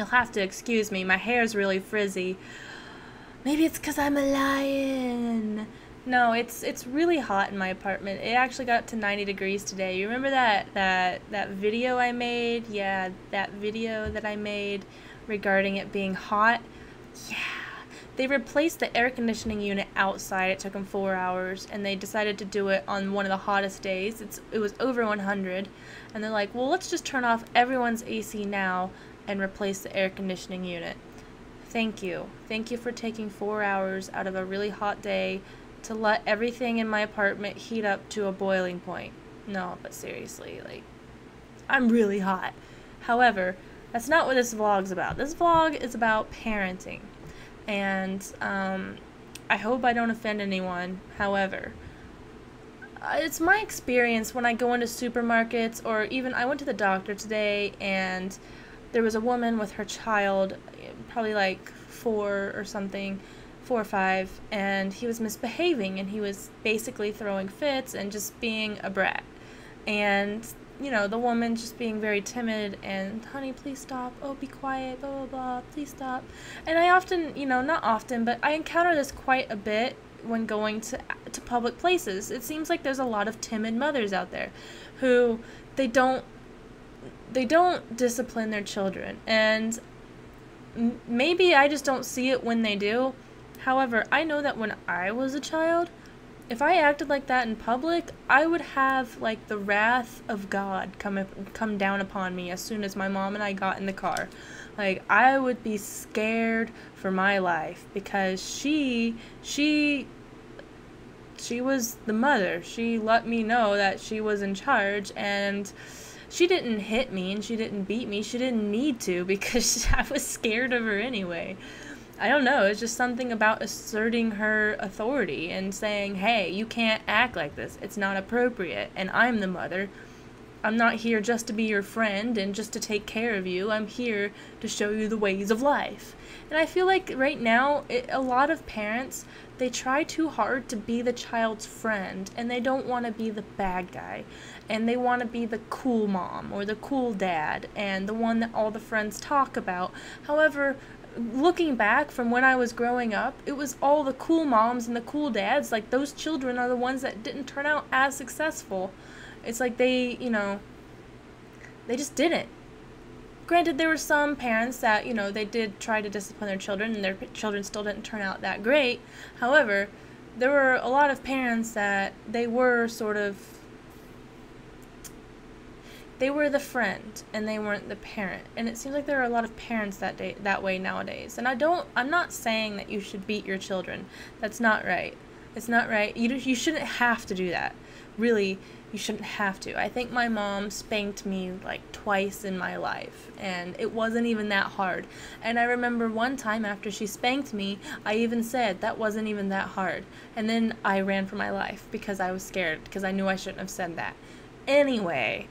You'll have to excuse me, my hair's really frizzy. Maybe it's 'cause I'm a lion. No, it's really hot in my apartment. It actually got up to 90 degrees today. You remember that video I made? Yeah, that video that I made regarding it being hot? Yeah. They replaced the air conditioning unit outside. It took them 4 hours, and they decided to do it on one of the hottest days. It was over 100, and they're like, well, let's just turn off everyone's AC now and replace the air conditioning unit. Thank you. Thank you for taking 4 hours out of a really hot day to let everything in my apartment heat up to a boiling point. No, but seriously, like, I'm really hot. However, that's not what this vlog's about. This vlog is about parenting. And I hope I don't offend anyone. However, it's my experience when I go into supermarkets, or even I went to the doctor today and there was a woman with her child, probably like 4 or something, 4 or 5, and he was misbehaving, and he was basically throwing fits and just being a brat. And, you know, the woman just being very timid and, honey, please stop, oh, be quiet, blah, blah, blah, please stop. And I often, you know, not often, but I encounter this quite a bit when going to public places. It seems like there's a lot of timid mothers out there who they don't discipline their children, and maybe I just don't see it when they do. However, I know that when I was a child, if I acted like that in public, I would have like the wrath of God come down upon me as soon as my mom and I got in the car. Like, I would be scared for my life, because she was the mother. She let me know that she was in charge, and she didn't hit me and she didn't beat me. She didn't need to, because I was scared of her anyway. I don't know, it's just something about asserting her authority and saying, hey, you can't act like this. It's not appropriate, and I'm the mother. I'm not here just to be your friend and just to take care of you. I'm here to show you the ways of life. And I feel like right now, a lot of parents, they try too hard to be the child's friend, and they don't want to be the bad guy. And they want to be the cool mom or the cool dad and the one that all the friends talk about. However, looking back from when I was growing up, it was all the cool moms and the cool dads. Like, those children are the ones that didn't turn out as successful. It's like they, you know, they just didn't. Granted, there were some parents that, you know, they did try to discipline their children, and their children still didn't turn out that great. However, there were a lot of parents that they were sort of, they were the friend and they weren't the parent. And it seems like there are a lot of parents that way nowadays. And I'm not saying that you should beat your children. That's not right. It's not right. You shouldn't have to do that. Really, you shouldn't have to. I think my mom spanked me like twice in my life, and it wasn't even that hard. And I remember one time after she spanked me, I even said that wasn't even that hard. And then I ran for my life because I was scared, because I knew I shouldn't have said that. Anyway,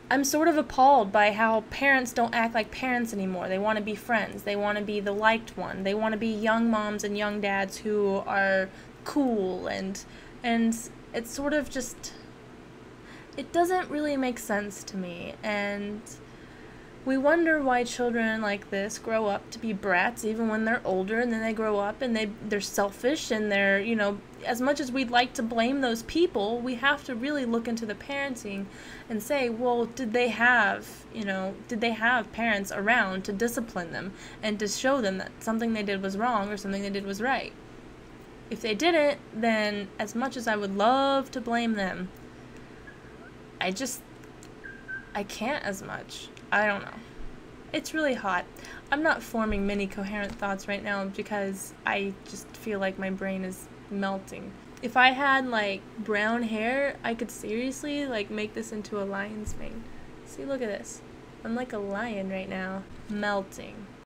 I'm sort of appalled by how parents don't act like parents anymore. They want to be friends. They want to be the liked one. They want to be young moms and young dads who are cool, and it's sort of just, it doesn't really make sense to me. And we wonder why children like this grow up to be brats even when they're older, and then they grow up and they're selfish, and they're, you know, as much as we'd like to blame those people, we have to really look into the parenting and say, well, did they have parents around to discipline them and to show them that something they did was wrong or something they did was right? If they didn't, then as much as I would love to blame them, I can't as much. I don't know. It's really hot. I'm not forming many coherent thoughts right now because I just feel like my brain is melting. If I had like brown hair, I could seriously like make this into a lion's mane. See, look at this. I'm like a lion right now. Melting.